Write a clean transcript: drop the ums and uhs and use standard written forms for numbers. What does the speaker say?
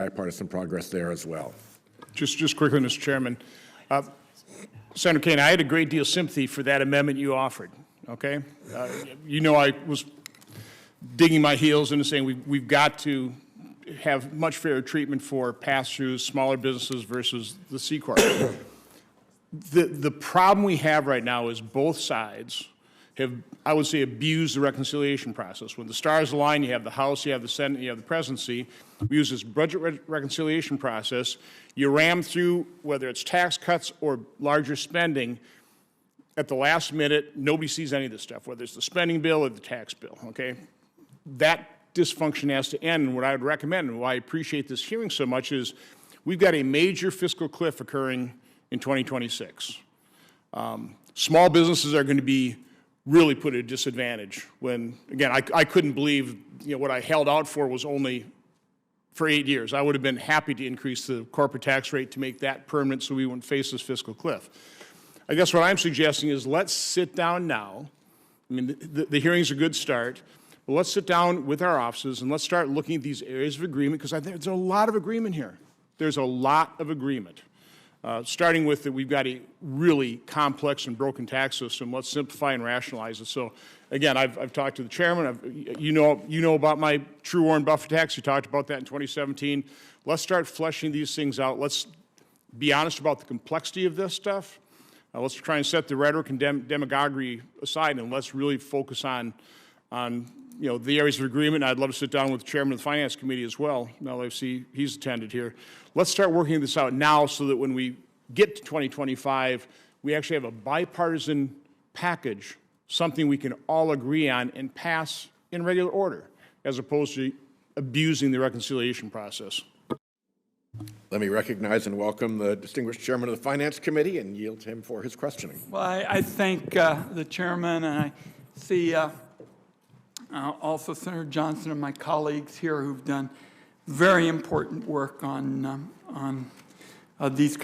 bipartisan progress there as well. Just quickly, Mr. Chairman. Senator Kane, I had a great deal of sympathy for that amendment you offered, okay? You know I was digging my heels into saying we've got to have much fairer treatment for pass-throughs, smaller businesses versus the C Corp. The problem we have right now is both sides have, I would say, abused the reconciliation process. When the stars align, you have the House, you have the Senate, you have the presidency. We use this budget reconciliation process. You ram through, whether it's tax cuts or larger spending, at the last minute, nobody sees any of this stuff, whether it's the spending bill or the tax bill, okay? That dysfunction has to end, and what I would recommend, and why I appreciate this hearing so much, is we've got a major fiscal cliff occurring in 2026. Small businesses are going to be really put at a disadvantage when, again, I couldn't believe, what I held out for was only for 8 years. I would have been happy to increase the corporate tax rate to make that permanent so we wouldn't face this fiscal cliff. I guess what I'm suggesting is let's sit down now. I mean, the hearing's a good start. But let's sit down with our offices and let's start looking at these areas of agreement, because I think there's a lot of agreement here. There's a lot of agreement. Starting with that, we've got a really complex and broken tax system. Let's simplify and rationalize it. So, again, I've talked to the chairman. You know about my true Warren Buffett tax. You talked about that in 2017. Let's start fleshing these things out. Let's be honest about the complexity of this stuff. Let's try and set the rhetoric and demagoguery aside, and let's really focus on the areas of agreement. I'd love to sit down with the chairman of the Finance Committee as well. Now I see he's attended here. Let's start working this out now so that when we get to 2025, we actually have a bipartisan package, something we can all agree on and pass in regular order, as opposed to abusing the reconciliation process. Let me recognize and welcome the distinguished chairman of the Finance Committee and yield to him for his questioning. Well, I thank the chairman, and I see also Senator Johnson and my colleagues here who've done very important work on these